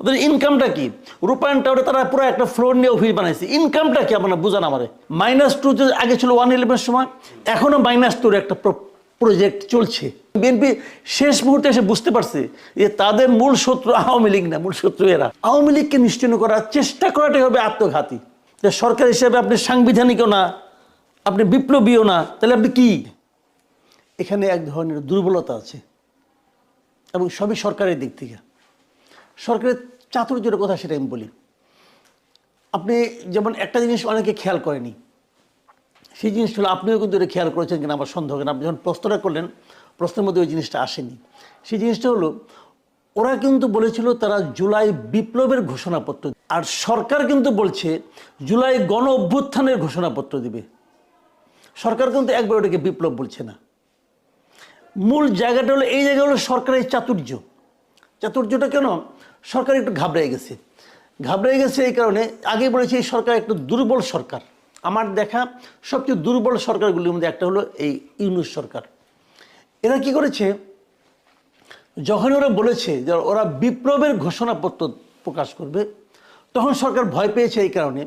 ওদের ইনকামটা কি? রূপায়ণ টাওয়ারে তারা পুরো একটা ফ্লোর নিয়ে অফিস বানাইছে। ইনকামটা কি আপনারা বুঝান আমারে। -2 যে আগে ছিল 111 সময়, এখনো -2 একটা প্রজেক্ট চলছে। বিএনপি শেষ মুহূর্তে এসে বুঝতে পারছে যে তাদের মূল শত্রু আওয়ামী লীগ না, মূল শত্রু এরা। আওয়ামী লীগকে নিশ্চিহ্ন করার চেষ্টা করাটাই হবে আত্মঘাতী। যে সরকার হিসেবে আপনি সাংবিধানিকও না, আপনি বিপ্লবীও না, তাহলে আপনি কি? এখানে এক ধরনের দুর্বলতা আছে এবং সবই সরকারের দিক থেকে। সরকারের চাতুর্যের কথা সেটা আমি বলি। আপনি যেমন একটা জিনিস অনেকে খেয়াল করেনি, সেই জিনিসটা হলো, আপনিও কিন্তু এটা খেয়াল করেছেন কিনা আমার সন্দেহ কেন, আপনি যখন প্রশ্নটা করলেন প্রশ্নের মধ্যে ওই জিনিসটা আসেনি। সেই জিনিসটা হলো, ওরা কিন্তু বলেছিল তারা জুলাই বিপ্লবের ঘোষণাপত্র, আর সরকার কিন্তু বলছে জুলাই গণ অভ্যুত্থানের ঘোষণাপত্র দিবে। সরকার কিন্তু একবার ওটাকে বিপ্লব বলছে না। মূল জায়গাটা হলো, এই জায়গা হলো সরকারের চাতুর্য। চাতুর্যটা কেন? সরকার একটু ঘাবড়ে গেছে এই কারণে, আগে বলেছি এই সরকার একটু দুর্বল সরকার। আমার দেখা সবচেয়ে দুর্বল সরকারগুলির মধ্যে একটা হলো এই ইউনূস সরকার। এরা কি করেছে, যখন ওরা বলেছে যে ওরা বিপ্লবের ঘোষণাপত্র প্রকাশ করবে, তখন সরকার ভয় পেয়েছে এই কারণে,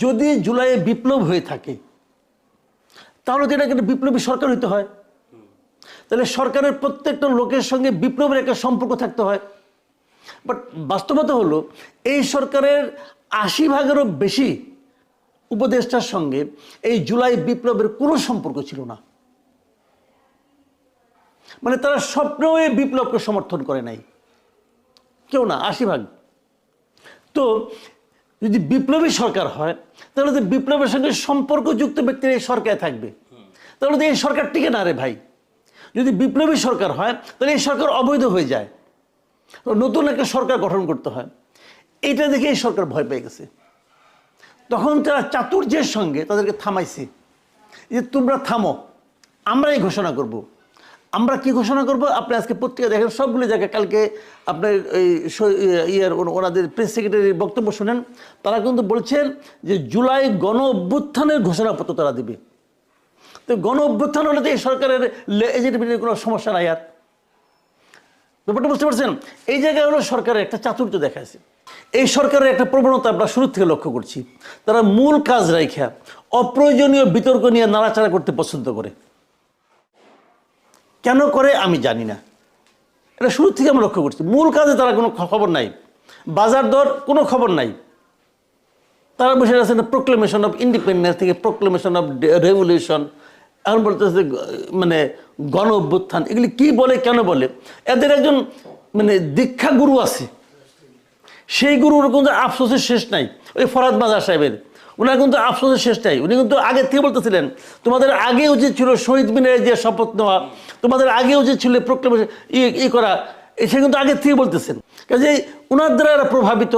যদি জুলাইয়ে বিপ্লব হয়ে থাকে তাহলে তো এটাকে একটা বিপ্লবী সরকার হইতে হয়। তাহলে সরকারের প্রত্যেকটা লোকের সঙ্গে বিপ্লবের একটা সম্পর্ক থাকতে হয়। বাট বাস্তবতা হলো, এই সরকারের 80% বেশি উপদেষ্টার সঙ্গে এই জুলাই বিপ্লবের কোনো সম্পর্ক ছিল না। মানে তারা স্বপ্নেও এই বিপ্লবকে সমর্থন করে নাই, কেউ না, 80%। তো যদি বিপ্লবী সরকার হয়, তাহলে তো বিপ্লবের সঙ্গে সম্পর্কযুক্ত ব্যক্তিরা এই সরকারে থাকবে, তাহলে তো এই সরকার টিকে না রে ভাই। যদি বিপ্লবী সরকার হয় তাহলে এই সরকার অবৈধ হয়ে যায়, নতুন একটা সরকার গঠন করতে হয়। এটা দেখে এই সরকার ভয় পেয়ে গেছে। তখন তারা চাতুর্যের সঙ্গে তাদেরকে থামাইছে যে তোমরা থামো, আমরা এই ঘোষণা করব। আমরা কি ঘোষণা করব? আপনি আজকে পত্রিকা দেখেন, সবগুলো জায়গায়, কালকে আপনার এই ওনাদের প্রেস সেক্রেটারির বক্তব্য শুনেন, তারা কিন্তু বলছেন যে জুলাই গণ অভ্যুত্থানের ঘোষণাপত্র তারা দিবে। তো গণ অভ্যুত্থান হলে তো এই সরকারের লেজিটিমেটের কোনো সমস্যা নাই। আর ব্যাপারটা বুঝতে পারছেন? এই জায়গায় হলো সরকারের একটা চাতুর্য দেখাচ্ছে। এই সরকারের একটা প্রবণতা আমরা শুরু থেকে লক্ষ্য করছি, তারা মূল কাজ রাইখা অপ্রয়োজনীয় বিতর্ক নিয়ে নাড়াচাড়া করতে পছন্দ করে। কেন করে আমি জানি না, এটা শুরু থেকে আমরা লক্ষ্য করছি। মূল কাজে তারা কোনো খবর নাই, বাজার দর কোনো খবর নাই। তারা বসে আছে প্রোক্লেমেশন অফ ইন্ডিপেন্ডেন্স থেকে প্রোক্লেমেশন অফ রেভলিউশন, এখন বলতেছে মানে গণ অভ্যুত্থান। এগুলি কি বলে, কেন বলে? এদের একজন মানে দীক্ষা গুরু আছে, সেই গুরুর কিন্তু আফসোসের শেষ নাই। ওই ফরাদ মাজার সাহেবের, ওনার কিন্তু আফসোসের শেষ নাই। উনি কিন্তু আগে থেকে বলতেছিলেন তোমাদের আগে উচিত ছিল শহীদ মিনারে যে শপথ নেওয়া, তোমাদের আগে উচিত ছিল প্রোক্লেমেশন করা, সে কিন্তু আগে থেকে বলতেছেন। কাজে ওনার দ্বারা এরা প্রভাবিত,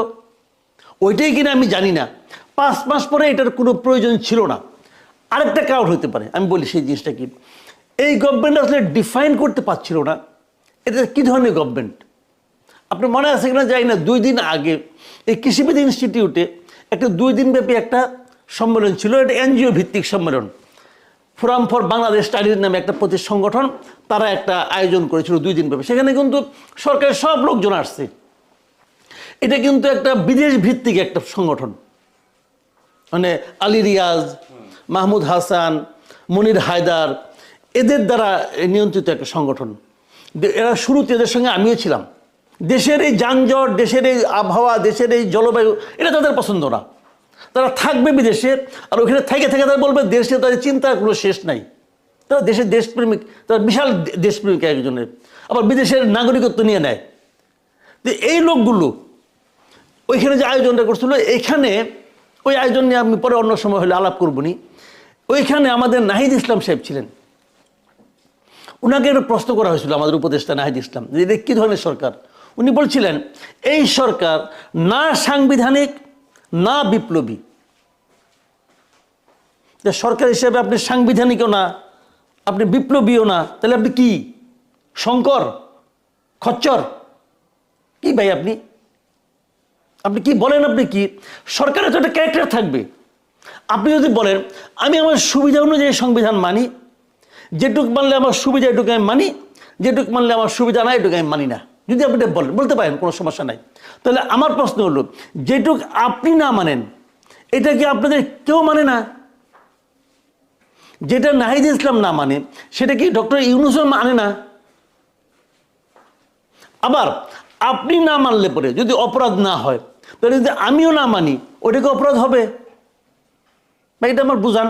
ওইটাই কিনা আমি জানি না। 5 মাস পরে এটার কোনো প্রয়োজন ছিল না। আরেকটা কারণ হতে পারে, আমি বলি সেই জিনিসটা কি, এই গভর্নমেন্ট আসলে ডিফাইন করতে পারছিল না এটা কী ধরনের গভর্নমেন্ট। আপনি মনে আছে কিনা জানি না, 2 দিন আগে এই কৃষিবিদ ইনস্টিটিউটে একটা 2 দিনব্যাপী একটা সম্মেলন ছিল। এটা এনজিও ভিত্তিক সম্মেলন, ফোরাম ফর বাংলাদেশ স্টাডিজ নামে একটা সংগঠন, তারা একটা আয়োজন করেছিল 2 দিনব্যাপী। সেখানে কিন্তু সরকারের সব লোকজন আসছে। এটা কিন্তু একটা বিদেশ ভিত্তিক একটা সংগঠন, মানে আলী রিয়াজ, মাহমুদ হাসান, মনির হায়দার, এদের দ্বারা নিয়ন্ত্রিত একটা সংগঠন। এরা শুরুতে এদের সঙ্গে আমিও ছিলাম। দেশের এই যানজট, দেশের এই আবহাওয়া, দেশের এই জলবায়ু, এটা তাদের পছন্দ না। তারা থাকবে বিদেশে, আর ওখানে থেকে তারা বলবে দেশে তাদের চিন্তার কোনো শেষ নাই। তারা দেশের দেশপ্রেমিক, তারা বিশাল দেশপ্রেমিক একজনের, আবার বিদেশের নাগরিকত্ব নিয়ে নেয়। তো এই লোকগুলো ওইখানে যে আয়োজনটা করছিল, এখানে ওই আয়োজন নিয়ে আমি পরে অন্য সময় হলে আলাপ করবনি। ওইখানে আমাদের নাহিদ ইসলাম সাহেব ছিলেন। ওনাকে একটা প্রশ্ন করা হয়েছিল, আমাদের উপদেষ্টা নাহিদ ইসলাম, যে এটা কী ধরনের সরকার। উনি বলছিলেন এই সরকার না সাংবিধানিক না বিপ্লবী। সরকার হিসেবে আপনি সাংবিধানিকও না, আপনি বিপ্লবীও না, তাহলে আপনি কি শঙ্কর, খচ্চর কি ভাই? আপনি কি বলেন? আপনি কি? সরকারের তো একটা ক্যারেক্টার থাকবে। আপনি যদি বলেন আমি আমার সুবিধা অনুযায়ী সংবিধান মানি, যেটুক মানলে আমার সুবিধা এটুকু আমি মানি, যেটুক মানলে আমার সুবিধা না এটুকু আমি মানি না, যদি আপনি এটা বলতে পারেন, কোনো সমস্যা নাই। তাহলে আমার প্রশ্ন হলো, যেটুক আপনি না মানেন এটা কি আপনাদের কেউ মানে না? যেটা নাহিদ ইসলাম না মানে সেটা কি ডক্টর ইউনূসও মানে না? আবার আপনি না মানলে পরে যদি অপরাধ না হয়, তাহলে যদি আমিও না মানি ওটাকে অপরাধ হবে? বা এটা আমার বুঝান।